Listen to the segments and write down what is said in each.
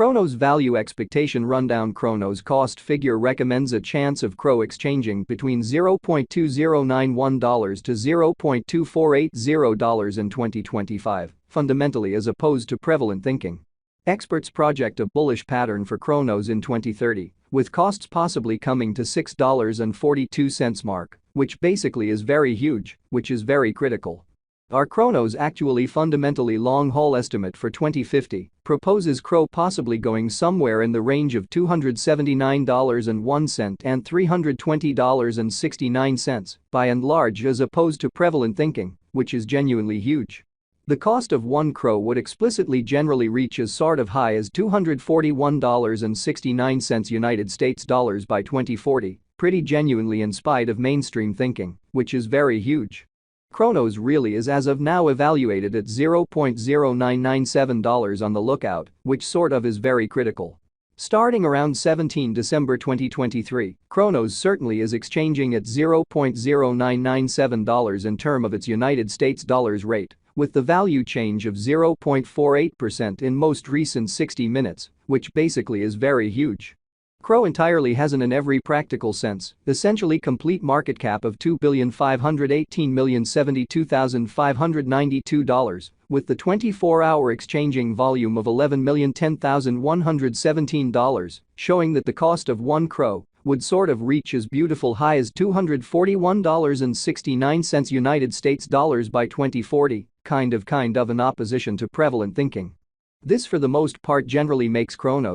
Cronos Value Expectation Rundown. Cronos cost figure recommends a chance of Cro exchanging between $0.2091 to $0.2480 in 2025, fundamentally as opposed to prevalent thinking. Experts project a bullish pattern for Cronos in 2030, with costs possibly coming to $6.42 mark, which basically is very huge, which is very critical. Our Cronos actually fundamentally long-haul estimate for 2050 proposes Cro possibly going somewhere in the range of $279.01 and $320.69, by and large as opposed to prevalent thinking, which is genuinely huge. The cost of one Cro would explicitly generally reach as sort of high as $241.69 United States dollars by 2040, pretty genuinely in spite of mainstream thinking, which is very huge. Cronos really is as of now evaluated at $0.0997 on the lookout, which sort of is very critical. Starting around 17 December 2023, Cronos certainly is exchanging at $0.0997 in terms of its United States dollars rate, with the value change of 0.48% in most recent 60 minutes, which basically is very huge. Cro entirely has in every practical sense, essentially complete market cap of $2,518,072,592, with the 24-hour exchanging volume of $11,010,117, showing that the cost of one Cro would sort of reach as beautiful high as $241.69 United States dollars by 2040, kind of in opposition to prevalent thinking. This for the most part generally makes Cro,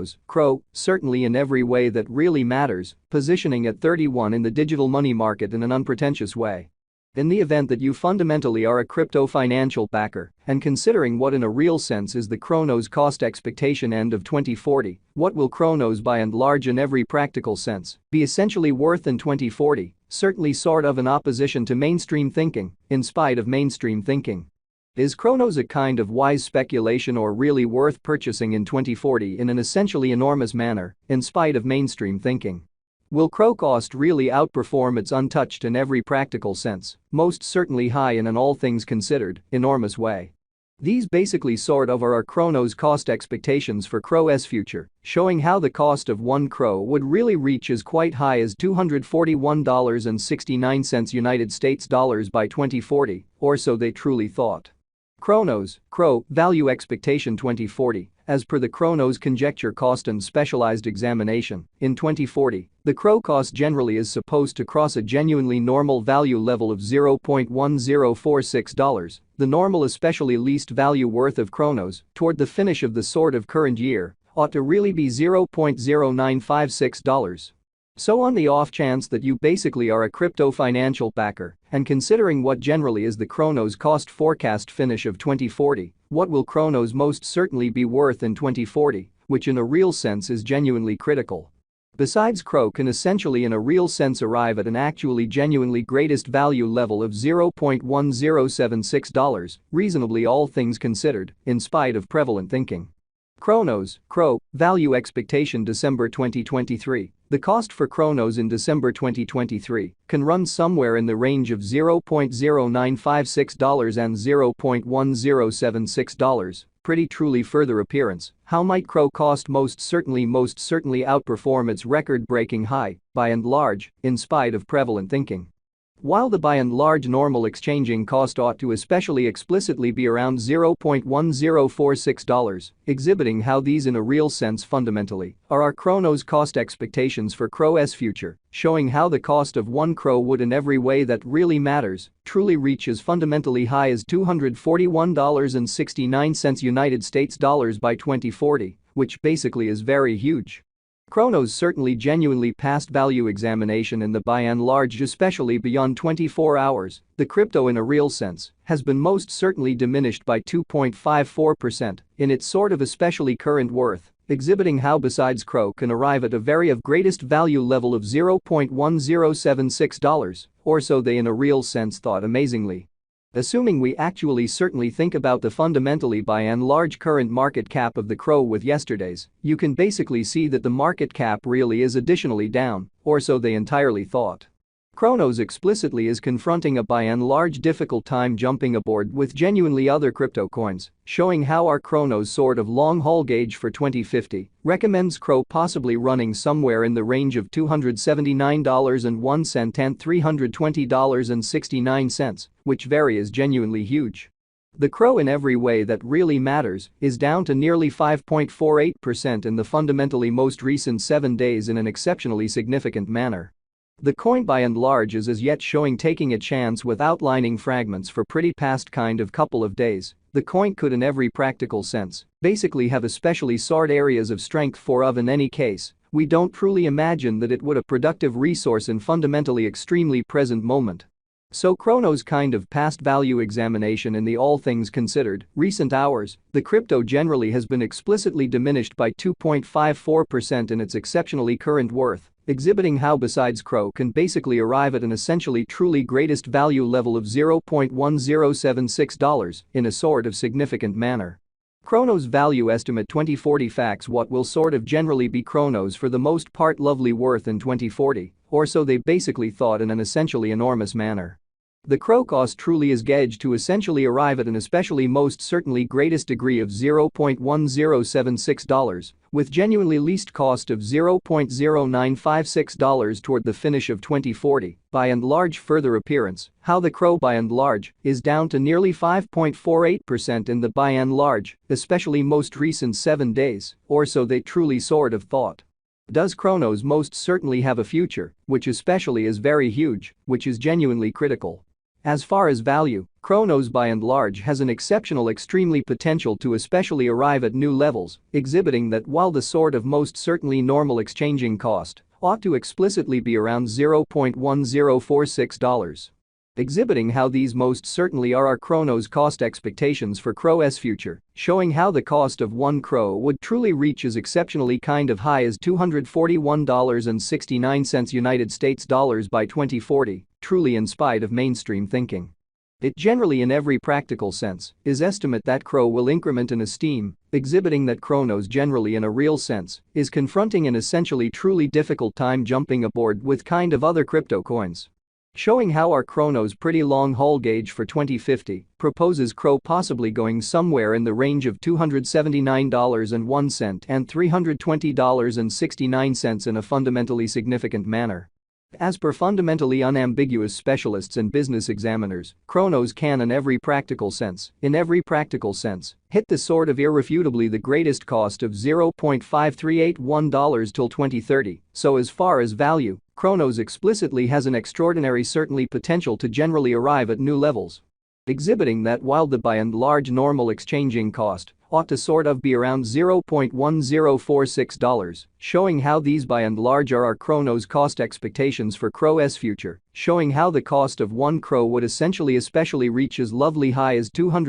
certainly in every way that really matters, positioning at 31 in the digital money market in an unpretentious way. In the event that you fundamentally are a crypto financial backer, and considering what in a real sense is the Cronos cost expectation end of 2040, what will Cronos by and large in every practical sense be essentially worth in 2040, certainly sort of in opposition to mainstream thinking, in spite of mainstream thinking. Is Cronos a kind of wise speculation or really worth purchasing in 2040 in an essentially enormous manner, in spite of mainstream thinking? Will Cro cost really outperform its untouched in every practical sense, most certainly high in an all things considered, enormous way? These basically sort of are our Cronos cost expectations for Cro's future, showing how the cost of one Cro would really reach as quite high as $241.69 United States dollars by 2040, or so they truly thought. Cronos, Cro, Value Expectation 2040, as per the Cronos Conjecture Cost and Specialized Examination, in 2040, the Cro cost generally is supposed to cross a genuinely normal value level of $0.1046, the normal especially least value worth of Cronos, toward the finish of the sort of current year, ought to really be $0.0956. So on the off chance that you basically are a crypto financial backer, and considering what generally is the Cronos cost forecast finish of 2040, what will Cronos most certainly be worth in 2040, which in a real sense is genuinely critical. Besides, Cro can essentially in a real sense arrive at an actually genuinely greatest value level of $0.1076, reasonably all things considered, in spite of prevalent thinking. Cronos, Cro, Value Expectation December 2023. The cost for Cronos in December 2023 can run somewhere in the range of $0.0956 and $0.1076, pretty truly further appearance. How might Cro cost most certainly outperform its record-breaking high, by and large, in spite of prevalent thinking? While the by and large normal exchanging cost ought to especially explicitly be around $0.1046, exhibiting how these in a real sense fundamentally are our Cronos cost expectations for Cro's future, showing how the cost of one Cro would in every way that really matters truly reach as fundamentally high as $241.69 United States dollars by 2040, which basically is very huge. Cronos certainly genuinely passed value examination in the by and large, especially beyond 24 hours, the crypto in a real sense has been most certainly diminished by 2.54% in its sort of especially current worth, exhibiting how besides Cro can arrive at a very of greatest value level of $0.1076, or so they in a real sense thought amazingly. Assuming we actually certainly think about the fundamentally by and large current market cap of the Cro with yesterday's, you can basically see that the market cap really is additionally down, or so they entirely thought. Cronos explicitly is confronting a by and large difficult time jumping aboard with genuinely other crypto coins, showing how our Cronos sort of long-haul gauge for 2050 recommends Cro possibly running somewhere in the range of $279.01 and $320.69, which vary is genuinely huge. The Cro in every way that really matters is down to nearly 5.48% in the fundamentally most recent 7 days in an exceptionally significant manner. The coin by and large is as yet showing taking a chance with outlining fragments for pretty past kind of couple of days. The coin could in every practical sense basically have especially sort areas of strength for of in any case, we don't truly imagine that it would a productive resource in fundamentally extremely present moment. So Cronos kind of past value examination in the all things considered recent hours, the crypto generally has been explicitly diminished by 2.54% in its exceptionally current worth, exhibiting how besides Cro can basically arrive at an essentially truly greatest value level of $0.1076 in a sort of significant manner. Cronos value estimate 2040 facts what will sort of generally be Cronos for the most part lovely worth in 2040, or so they basically thought in an essentially enormous manner. The Cro cost truly is gauged to essentially arrive at an especially most certainly greatest degree of $0.1076, with genuinely least cost of $0.0956 toward the finish of 2040, by and large further appearance, how the Cro by and large is down to nearly 5.48% in the by and large, especially most recent 7 days, or so they truly sort of thought. Does Cronos most certainly have a future, which especially is very huge, which is genuinely critical. As far as value, Cronos by and large has an exceptional extremely potential to especially arrive at new levels, exhibiting that while the sort of most certainly normal exchanging cost ought to explicitly be around $0.1046. Exhibiting how these most certainly are our Cronos cost expectations for Cro's future, showing how the cost of 1 Cro would truly reach as exceptionally kind of high as $241.69 United States dollars by 2040, truly in spite of mainstream thinking. It generally in every practical sense is estimate that Cro will increment in esteem, exhibiting that Cronos generally in a real sense is confronting an essentially truly difficult time jumping aboard with kind of other crypto coins. Showing how our Cronos pretty long haul gauge for 2050 proposes Cro possibly going somewhere in the range of $279.01 and $320.69 in a fundamentally significant manner. As per fundamentally unambiguous specialists and business examiners, Cronos can in every practical sense, hit the sort of irrefutably the greatest cost of $0.5381 till 2030, so as far as value, Cronos explicitly has an extraordinary certainly potential to generally arrive at new levels. Exhibiting that while the by and large normal exchanging cost ought to sort of be around $0.1046, showing how these by and large are our Cronos cost expectations for Cro's future, showing how the cost of 1 Cro would essentially especially reach as lovely high as $241